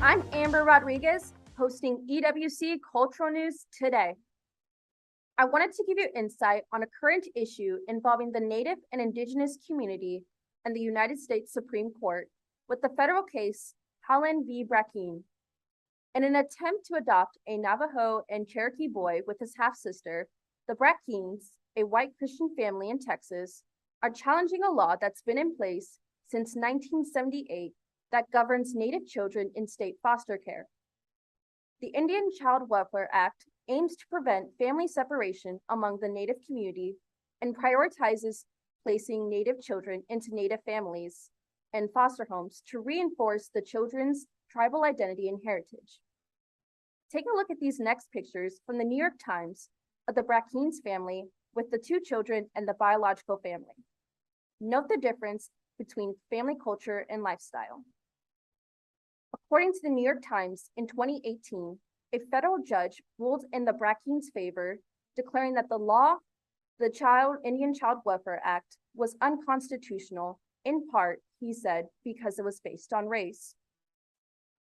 I'm Amber Rodriguez, hosting EWC Cultural News Today. I wanted to give you insight on a current issue involving the Native and Indigenous community and the United States Supreme Court with the federal case Howland v. Brackeen. In an attempt to adopt a Navajo and Cherokee boy with his half-sister, the Brackeens, a white Christian family in Texas, are challenging a law that's been in place since 1978 that governs Native children in state foster care. The Indian Child Welfare Act aims to prevent family separation among the Native community and prioritizes placing Native children into Native families and foster homes to reinforce the children's tribal identity and heritage. Take a look at these next pictures from the New York Times of the Brackeens family with the two children and the biological family. Note the difference between family culture and lifestyle. According to the New York Times, in 2018, a federal judge ruled in the Brackeens' favor, declaring that the Indian Child Welfare Act, was unconstitutional, in part, he said, because it was based on race.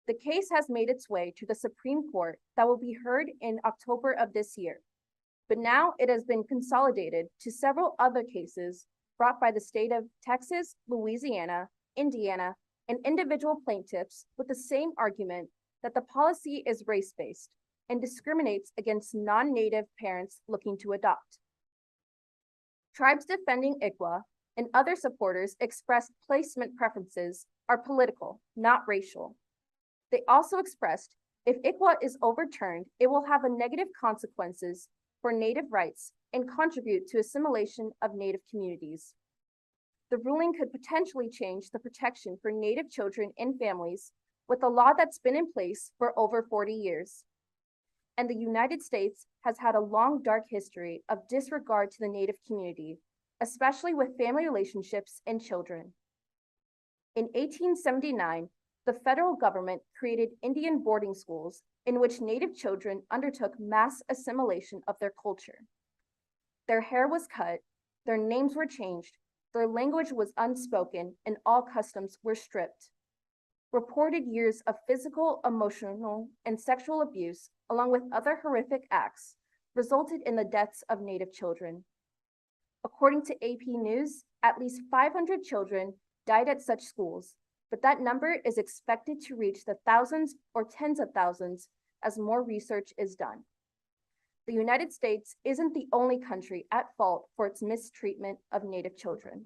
The case has made its way to the Supreme Court that will be heard in October of this year, but now it has been consolidated to several other cases brought by the state of Texas, Louisiana, Indiana, and individual plaintiffs with the same argument that the policy is race-based and discriminates against non-Native parents looking to adopt. Tribes defending ICWA and other supporters expressed placement preferences are political, not racial. They also expressed if ICWA is overturned, it will have a negative consequences for Native rights and contribute to assimilation of Native communities. The ruling could potentially change the protection for Native children and families with a law that's been in place for over 40 years. And the United States has had a long, dark history of disregard to the Native community, especially with family relationships and children. In 1879, the federal government created Indian boarding schools in which Native children undertook mass assimilation of their culture. Their hair was cut, their names were changed, their language was unspoken, and all customs were stripped. Reported years of physical, emotional, and sexual abuse, along with other horrific acts, resulted in the deaths of Native children. According to AP News, at least 500 children died at such schools, but that number is expected to reach the thousands or tens of thousands as more research is done. The United States isn't the only country at fault for its mistreatment of Native children.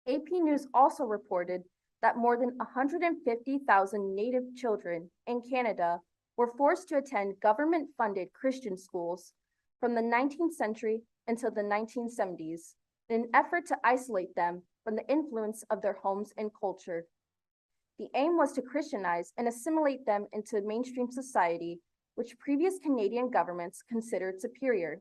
AP News also reported that more than 150,000 Native children in Canada were forced to attend government-funded Christian schools from the 19th century until the 1970s in an effort to isolate them from the influence of their homes and culture. The aim was to Christianize and assimilate them into mainstream society, which previous Canadian governments considered superior.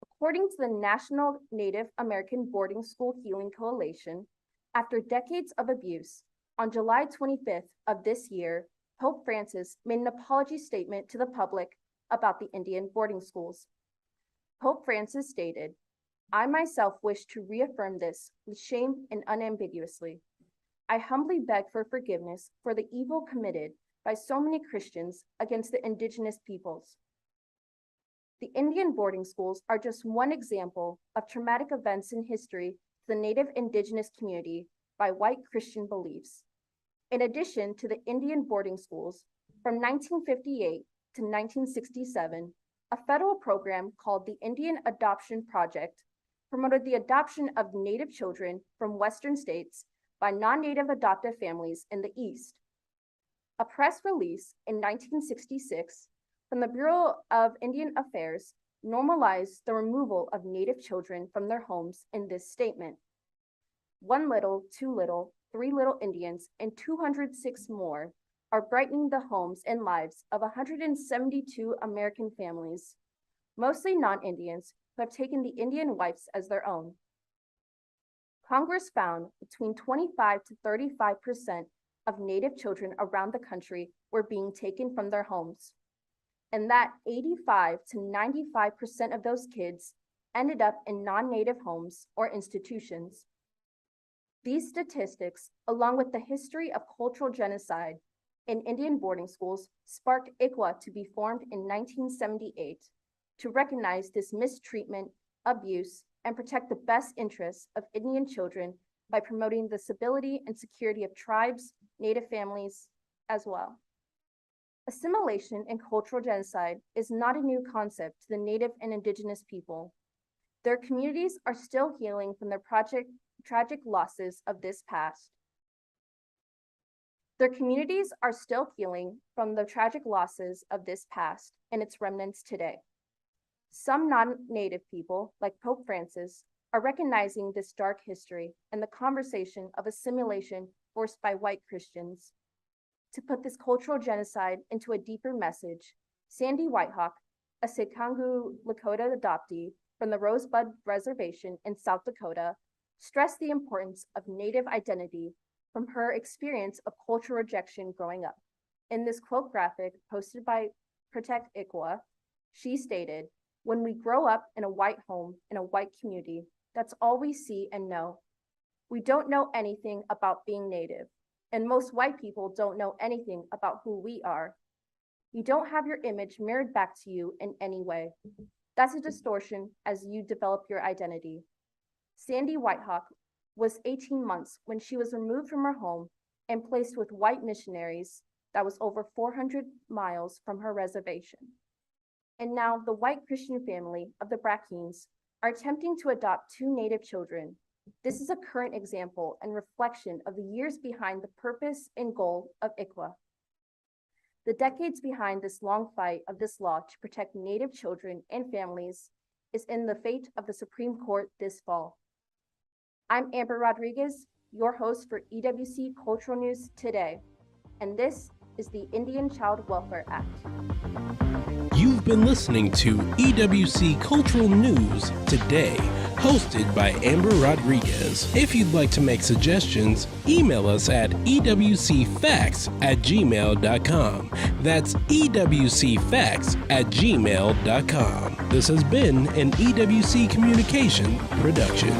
According to the National Native American Boarding School Healing Coalition, after decades of abuse, on July 25th of this year, Pope Francis made an apology statement to the public about the Indian boarding schools. Pope Francis stated, "I myself wish to reaffirm this with shame and unambiguously. I humbly beg for forgiveness for the evil committed by so many Christians against the indigenous peoples. The Indian boarding schools are just one example of traumatic events in history to the Native indigenous community by white Christian beliefs. In addition to the Indian boarding schools, from 1958 to 1967, a federal program called the Indian Adoption Project promoted the adoption of Native children from Western states by non-Native adoptive families in the East. A press release in 1966 from the Bureau of Indian Affairs normalized the removal of Native children from their homes in this statement. 1 little, 2 little, 3 little Indians, and 206 more are brightening the homes and lives of 172 American families, mostly non-Indians who have taken the Indian wives as their own. Congress found between 25 to 35% of Native children around the country were being taken from their homes, and that 85 to 95% of those kids ended up in non-native homes or institutions. These statistics, along with the history of cultural genocide in Indian boarding schools, sparked ICWA to be formed in 1978 to recognize this mistreatment, abuse, and protect the best interests of Indian children by promoting the stability and security of tribes, Native families as well. Assimilation and cultural genocide is not a new concept to the Native and Indigenous people. Their communities are still healing from their tragic losses of this past. Their communities are still healing from the tragic losses of this past and its remnants today. Some non-Native people, like Pope Francis, are recognizing this dark history and the conversation of assimilation forced by white Christians. To put this cultural genocide into a deeper message, Sandy Whitehawk, a Sikangu Lakota adoptee from the Rosebud Reservation in South Dakota, stressed the importance of Native identity from her experience of cultural rejection growing up. In this quote graphic posted by Protect ICWA, she stated, "When we grow up in a white home, in a white community, that's all we see and know. We don't know anything about being Native, and most white people don't know anything about who we are. You don't have your image mirrored back to you in any way. That's a distortion as you develop your identity." Sandy Whitehawk was 18 months when she was removed from her home and placed with white missionaries that was over 400 miles from her reservation. And now the white Christian family of the Brackeens are attempting to adopt 2 Native children. This is a current example and reflection of the years behind the purpose and goal of ICWA. The decades behind this long fight of this law to protect Native children and families is in the fate of the Supreme Court this fall. I'm Amber Rodriguez, your host for EWC Cultural News Today, and this is the Indian Child Welfare Act. You've been listening to EWC Cultural News Today, hosted by Amber Rodriguez. If you'd like to make suggestions, email us at ewcfacts@gmail.com. That's ewcfacts@gmail.com. This has been an EWC Communication production.